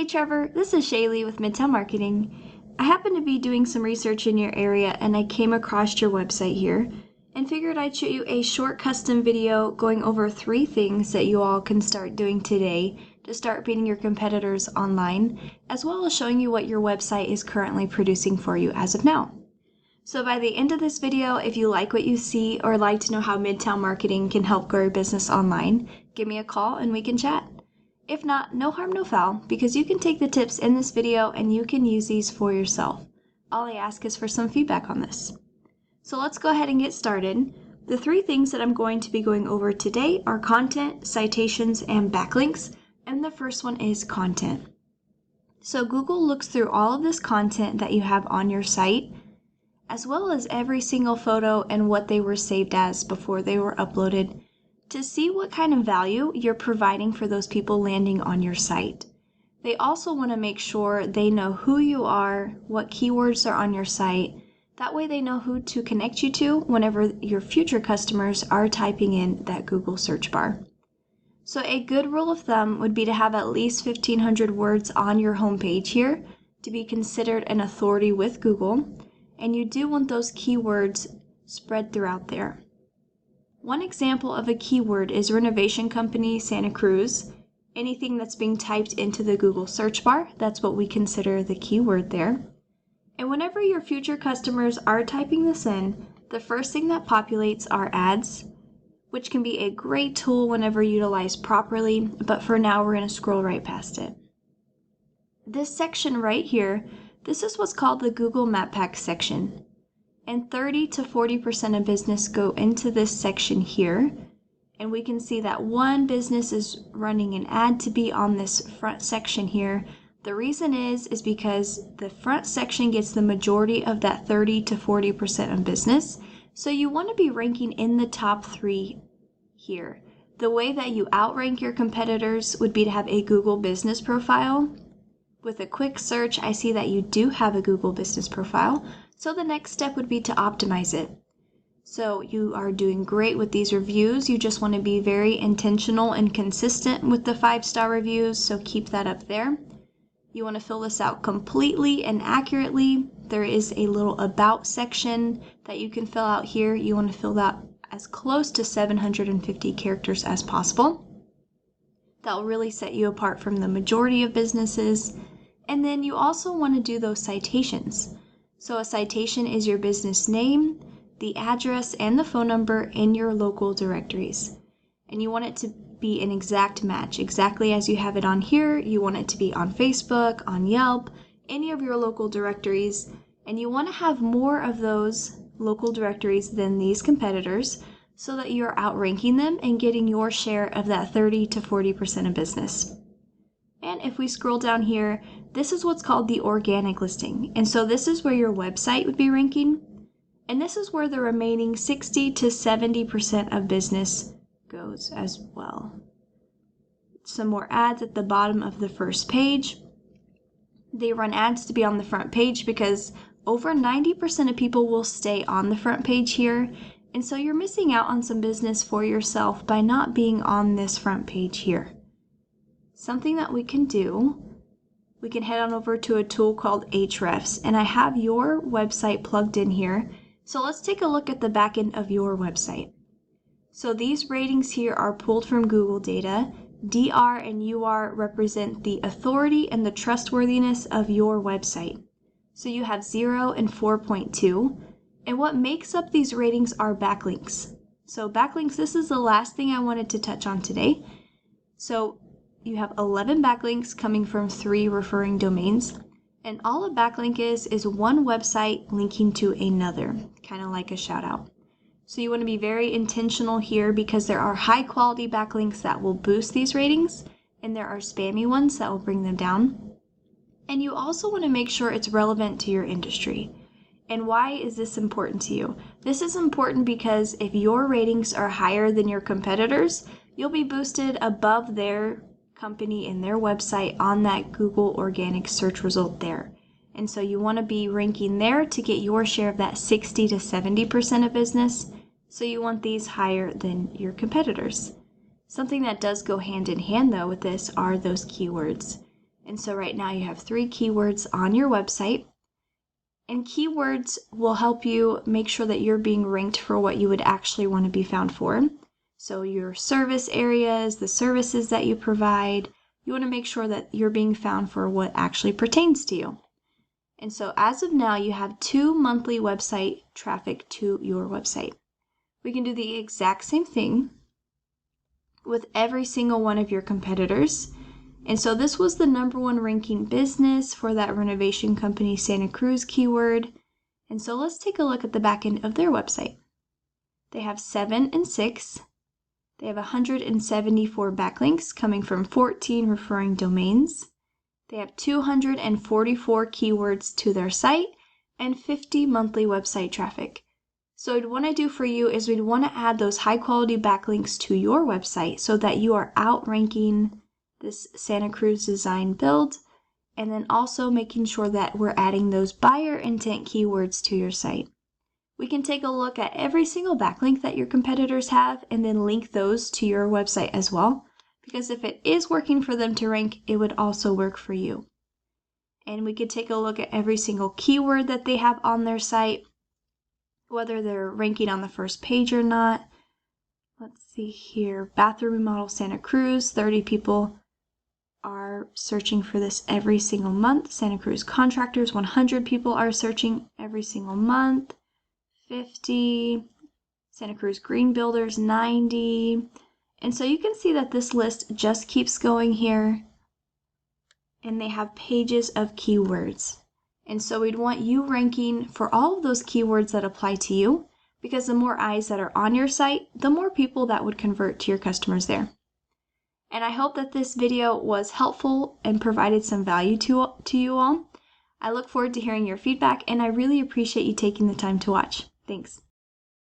Hey Trevor, this is Shaelee with Midtown Marketing. I happened to be doing some research in your area and I came across your website here and figured I'd shoot you a short custom video going over 3 things that you all can start doing today to start beating your competitors online, as well as showing you what your website is currently producing for you as of now. So by the end of this video, if you like what you see or like to know how Midtown Marketing can help grow your business online, give me a call and we can chat. If not, no harm, no foul, because you can take the tips in this video and you can use these for yourself. All I ask is for some feedback on this. So let's go ahead and get started. The 3 things that I'm going to be going over today are content, citations, and backlinks, and the first one is content. So Google looks through all of this content that you have on your site, as well as every single photo and what they were saved as before they were uploaded, to see what kind of value you're providing for those people landing on your site. They also want to make sure they know who you are, what keywords are on your site. That way they know who to connect you to whenever your future customers are typing in that Google search bar. So a good rule of thumb would be to have at least 1,500 words on your homepage here to be considered an authority with Google, and you do want those keywords spread throughout there. One example of a keyword is renovation company Santa Cruz. Anything that's being typed into the Google search bar, that's what we consider the keyword there. And whenever your future customers are typing this in, the first thing that populates are ads, which can be a great tool whenever utilized properly, but for now we're going to scroll right past it. This section right here, this is what's called the Google Map Pack section. And 30 to 40% of business go into this section here. And we can see that one business is running an ad to be on this front section here. The reason is because the front section gets the majority of that 30 to 40% of business. So you want to be ranking in the top 3 here. The way that you outrank your competitors would be to have a Google business profile. With a quick search, I see that you do have a Google business profile. So the next step would be to optimize it. So you are doing great with these reviews. You just want to be very intentional and consistent with the 5-star reviews, so keep that up there. You want to fill this out completely and accurately. There is a little about section that you can fill out here. You want to fill that as close to 750 characters as possible. That will really set you apart from the majority of businesses. And then you also want to do those citations. So a citation is your business name, the address, and the phone number in your local directories. And you want it to be an exact match, exactly as you have it on here. You want it to be on Facebook, on Yelp, any of your local directories. And you want to have more of those local directories than these competitors so that you're outranking them and getting your share of that 30 to 40% of business. And if we scroll down here, this is what's called the organic listing. And so this is where your website would be ranking. And this is where the remaining 60 to 70% of business goes as well. Some more ads at the bottom of the first page. They run ads to be on the front page because over 90% of people will stay on the front page here. And so you're missing out on some business for yourself by not being on this front page here. Something that we can do, we can head on over to a tool called Ahrefs, and I have your website plugged in here. So let's take a look at the back end of your website. So these ratings here are pulled from Google data. DR and UR represent the authority and the trustworthiness of your website. So you have 0 and 4.2. And what makes up these ratings are backlinks. So backlinks, this is the last thing I wanted to touch on today. So you have 11 backlinks coming from 3 referring domains. And all a backlink is one website linking to another, kind of like a shout out. So you want to be very intentional here because there are high quality backlinks that will boost these ratings, and there are spammy ones that will bring them down. And you also want to make sure it's relevant to your industry. And why is this important to you? This is important because if your ratings are higher than your competitors, you'll be boosted above their company and their website on that Google organic search result there. And so you want to be ranking there to get your share of that 60 to 70% of business. So you want these higher than your competitors. Something that does go hand in hand though with this are those keywords. And so right now you have 3 keywords on your website. And keywords will help you make sure that you're being ranked for what you would actually want to be found for. So your service areas, the services that you provide, you want to make sure that you're being found for what actually pertains to you. And so as of now, you have 2 monthly website traffic to your website. We can do the exact same thing with every single one of your competitors. And so this was the #1 ranking business for that renovation company Santa Cruz keyword. And so let's take a look at the back end of their website. They have 7 and 6. They have 174 backlinks coming from 14 referring domains. They have 244 keywords to their site and 50 monthly website traffic. So what we'd want to do for you is we'd want to add those high quality backlinks to your website so that you are outranking this Santa Cruz Design Build, and then also making sure that we're adding those buyer intent keywords to your site. We can take a look at every single backlink that your competitors have and then link those to your website as well, because if it is working for them to rank, it would also work for you. And we could take a look at every single keyword that they have on their site, whether they're ranking on the first page or not. Let's see here, bathroom remodel Santa Cruz, 30 people are searching for this every single month. Santa Cruz contractors, 100 people are searching every single month. 50, Santa Cruz green builders, 90. And so you can see that this list just keeps going here, and they have pages of keywords. And so we'd want you ranking for all of those keywords that apply to you, because the more eyes that are on your site, the more people that would convert to your customers there. And I hope that this video was helpful and provided some value to you all. I look forward to hearing your feedback, and I really appreciate you taking the time to watch. Thanks.